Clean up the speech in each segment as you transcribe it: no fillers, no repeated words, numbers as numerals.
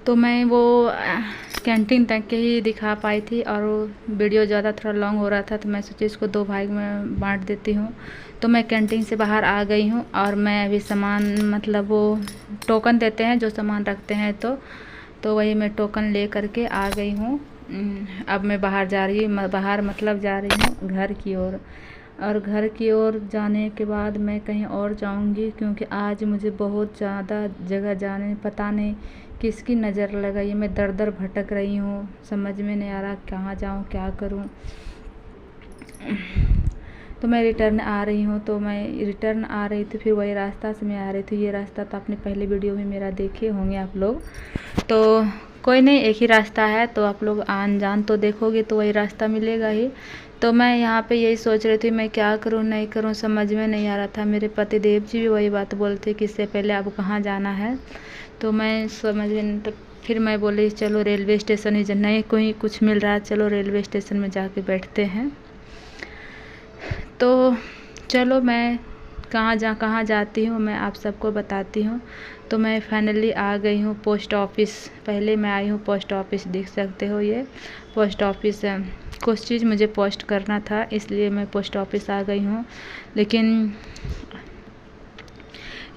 तो मैं वो कैंटीन तक के ही दिखा पाई थी, और वीडियो ज़्यादा थोड़ा लॉन्ग हो रहा था, तो मैं सोची इसको 2 भाग में बांट देती हूँ। तो मैं कैंटीन से बाहर आ गई हूँ, और मैं अभी सामान मतलब वो टोकन देते हैं जो सामान रखते हैं, तो वही मैं टोकन ले करके आ गई हूँ। अब मैं बाहर जा रही हूँ, बाहर मतलब जा रही हूँ घर की ओर। और घर की ओर जाने के बाद मैं कहीं और जाऊंगी, क्योंकि आज मुझे बहुत ज़्यादा जगह जाने, पता नहीं किसकी नज़र लग गई। मैं दर दर भटक रही हूँ, समझ में नहीं आ रहा कहाँ जाऊँ, क्या करूँ। तो मैं रिटर्न आ रही हूँ, तो मैं रिटर्न आ रही थी, फिर वही रास्ता से मैं आ रही थी। ये रास्ता तो आपने पहले वीडियो में मेरा देखे होंगे आप लोग, तो कोई नहीं, एक ही रास्ता है, तो आप लोग आन जान तो देखोगे तो वही रास्ता मिलेगा ही। तो मैं यहाँ पे यही सोच रही थी मैं क्या करूँ नहीं करूँ, समझ में नहीं आ रहा था। मेरे पति देव जी भी वही बात बोलते कि इससे पहले अब कहाँ जाना है, तो मैं समझ में, तो फिर मैं बोली चलो रेलवे स्टेशन ही, नहीं कोई कुछ मिल रहा है, चलो रेलवे स्टेशन में जाके बैठते हैं। तो चलो मैं कहाँ जाती हूँ मैं आप सबको बताती हूँ। तो मैं फाइनली आ गई हूँ पोस्ट ऑफिस। पहले मैं आई हूँ पोस्ट ऑफिस, देख सकते हो ये पोस्ट ऑफिस है। कुछ चीज़ मुझे पोस्ट करना था, इसलिए मैं पोस्ट ऑफिस आ गई हूँ, लेकिन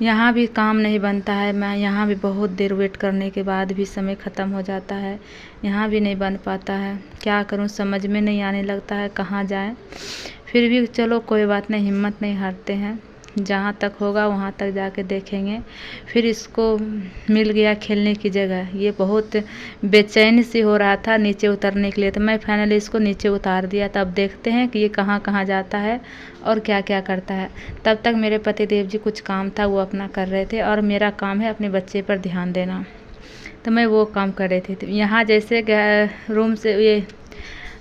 यहाँ भी काम नहीं बनता है। मैं यहाँ भी बहुत देर वेट करने के बाद भी समय ख़त्म हो जाता है, यहाँ भी नहीं बन पाता है। क्या करूँ समझ में नहीं आने लगता है कहाँ जाएं। फिर भी चलो कोई बात नहीं, हिम्मत नहीं हारते हैं, जहाँ तक होगा वहाँ तक जाके देखेंगे। फिर इसको मिल गया खेलने की जगह। ये बहुत बेचैन सी हो रहा था नीचे उतरने के लिए, तो मैं फाइनली इसको नीचे उतार दिया। तब देखते हैं कि ये कहाँ कहाँ जाता है और क्या क्या करता है। तब तक मेरे पति देव जी कुछ काम था वो अपना कर रहे थे, और मेरा काम है अपने बच्चे पर ध्यान देना, तो मैं वो काम कर रही थी। तो यहाँ जैसे रूम से ये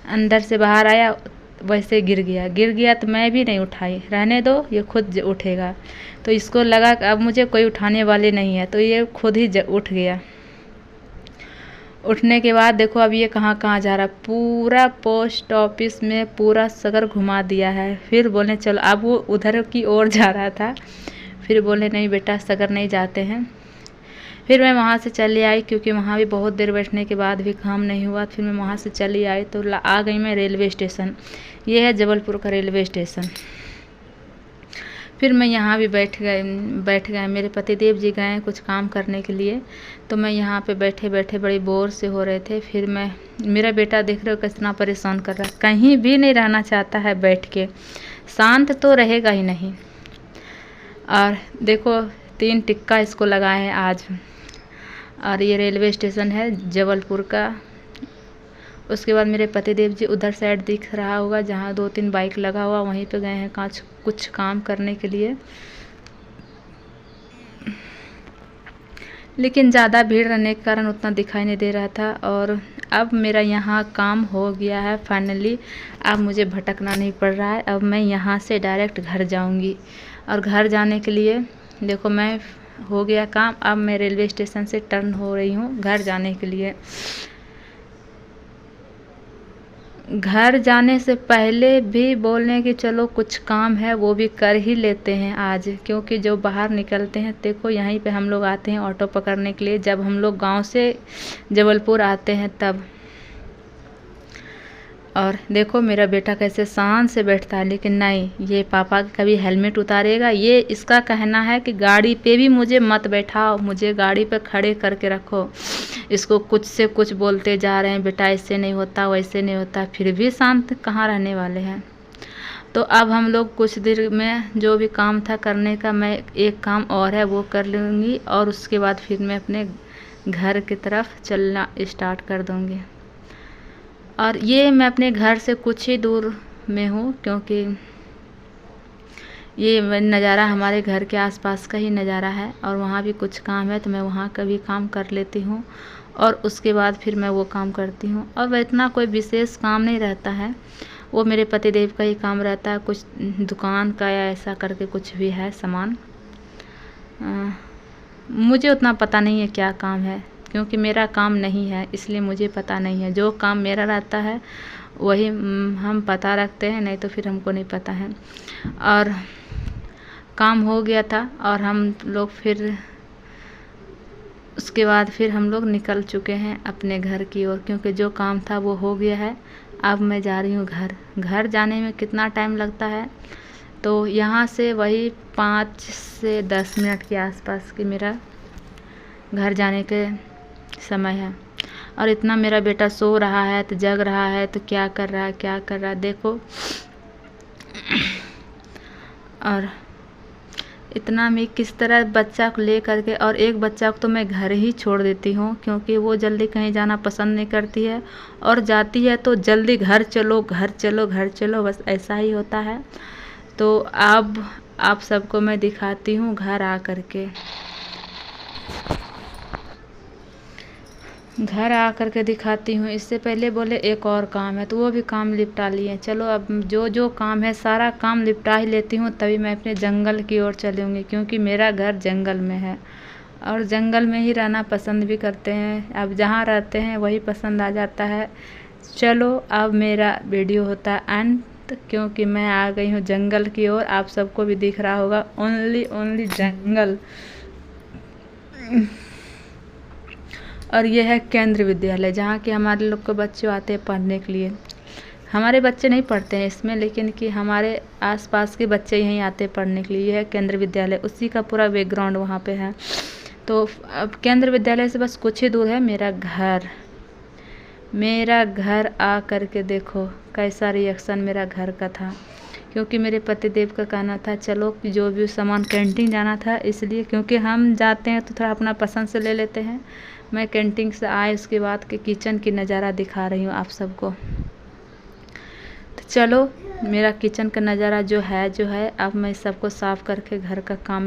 अंदर से बाहर आया, वैसे गिर गया तो मैं भी नहीं उठाई, रहने दो ये खुद उठेगा। तो इसको लगा कि अब मुझे कोई उठाने वाले नहीं है, तो ये खुद ही उठ गया। उठने के बाद देखो अब ये कहाँ कहाँ जा रहा है, पूरा पोस्ट ऑफिस में पूरा सगर घुमा दिया है। फिर बोले चलो, अब वो उधर की ओर जा रहा था, फिर बोले नहीं बेटा सगर नहीं जाते हैं। फिर मैं वहाँ से चली आई, क्योंकि वहाँ भी बहुत देर बैठने के बाद भी काम नहीं हुआ। फिर मैं वहाँ से चली आई, तो आ गई मैं रेलवे स्टेशन। ये है जबलपुर का रेलवे स्टेशन। फिर मैं यहाँ भी बैठ गए। मेरे पतिदेव जी गए कुछ काम करने के लिए, तो मैं यहाँ पे बैठे बैठे बड़ी बोर से हो रहे थे। फिर मेरा बेटा देख रहे हो कितना परेशान कर रहा है, कहीं भी नहीं रहना चाहता है बैठ के, शांत तो रहेगा ही नहीं। और देखो 3 टिक्का इसको लगाए हैं आज। और ये रेलवे स्टेशन है जबलपुर का। उसके बाद मेरे पतिदेव जी उधर साइड दिख रहा होगा, जहाँ 2-3 बाइक लगा हुआ, वहीं पे गए हैं कुछ काम करने के लिए। लेकिन ज़्यादा भीड़ रहने के कारण उतना दिखाई नहीं दे रहा था। और अब मेरा यहाँ काम हो गया है फाइनली। अब मुझे भटकना नहीं पड़ रहा है। अब मैं यहाँ से डायरेक्ट घर जाऊँगी, और घर जाने के लिए देखो मैं हो गया काम। अब मैं रेलवे स्टेशन से टर्न हो रही हूँ घर जाने के लिए। घर जाने से पहले भी बोलने कि चलो कुछ काम है वो भी कर ही लेते हैं आज, क्योंकि जो बाहर निकलते हैं, देखो यहीं पे हम लोग आते हैं ऑटो पकड़ने के लिए, जब हम लोग गांव से जबलपुर आते हैं तब। और देखो मेरा बेटा कैसे शान से बैठता है, लेकिन नहीं, ये पापा कभी हेलमेट उतारेगा। ये इसका कहना है कि गाड़ी पे भी मुझे मत बैठाओ, मुझे गाड़ी पे खड़े करके रखो। इसको कुछ से कुछ बोलते जा रहे हैं, बेटा ऐसे नहीं होता वैसे नहीं होता, फिर भी शांत कहाँ रहने वाले हैं। तो अब हम लोग कुछ देर में जो भी काम था करने का, मैं एक काम और है वो कर लूँगी, और उसके बाद फिर मैं अपने घर की तरफ चलना स्टार्ट कर दूँगी। और ये मैं अपने घर से कुछ ही दूर में हूँ, क्योंकि ये नज़ारा हमारे घर के आसपास का ही नज़ारा है, और वहाँ भी कुछ काम है तो मैं वहाँ का भी काम कर लेती हूँ, और उसके बाद फिर मैं वो काम करती हूँ। और वह इतना कोई विशेष काम नहीं रहता है, वो मेरे पतिदेव का ही काम रहता है, कुछ दुकान का या ऐसा करके कुछ भी है सामान। मुझे उतना पता नहीं है क्या काम है, क्योंकि मेरा काम नहीं है, इसलिए मुझे पता नहीं है। जो काम मेरा रहता है वही हम पता रखते हैं, नहीं तो फिर हमको नहीं पता है। और काम हो गया था, और हम लोग फिर उसके बाद फिर हम लोग निकल चुके हैं अपने घर की ओर, क्योंकि जो काम था वो हो गया है। अब मैं जा रही हूँ घर। घर जाने में कितना टाइम लगता है, तो यहाँ से वही 5 से 10 मिनट के आसपास की मेरा घर जाने के समय है। और इतना मेरा बेटा सो रहा है, तो जग रहा है, तो क्या कर रहा है देखो। और इतना मैं किस तरह बच्चा को ले करके, और एक बच्चा को तो मैं घर ही छोड़ देती हूँ, क्योंकि वो जल्दी कहीं जाना पसंद नहीं करती है, और जाती है तो जल्दी घर चलो घर चलो घर चलो, बस ऐसा ही होता है। तो अब आप सबको मैं दिखाती हूँ घर आ करके। घर आ कर के दिखाती हूँ। इससे पहले बोले एक और काम है, तो वो भी काम निपटा लिए। चलो अब जो जो काम है सारा काम निपटा ही लेती हूँ, तभी मैं अपने जंगल की ओर चलूँगी, क्योंकि मेरा घर जंगल में है और जंगल में ही रहना पसंद भी करते हैं। अब जहाँ रहते हैं वही पसंद आ जाता है। चलो अब मेरा वीडियो होता है अंत, क्योंकि मैं आ गई हूँ जंगल की ओर। आप सबको भी दिख रहा होगा ओनली जंगल। और ये है केंद्र विद्यालय, जहाँ के हमारे लोग के बच्चे आते हैं पढ़ने के लिए। हमारे बच्चे नहीं पढ़ते हैं इसमें, लेकिन कि हमारे आसपास के बच्चे यहीं आते हैं पढ़ने के लिए। यह है केंद्र विद्यालय, उसी का पूरा बैकग्राउंड वहाँ पे है। तो अब केंद्र विद्यालय से बस कुछ ही दूर है मेरा घर। मेरा घर आ करके देखो कैसा रिएक्शन मेरा घर का था, क्योंकि मेरे पतिदेव का कहना था चलो जो भी सामान कैंटीन जाना था, इसलिए क्योंकि हम जाते हैं तो थोड़ा अपना पसंद से ले लेते हैं। मैं कैंटीन से आए उसके बाद के किचन की नज़ारा दिखा रही हूँ आप सबको। तो चलो मेरा किचन का नज़ारा जो है अब मैं सबको साफ़ करके घर का काम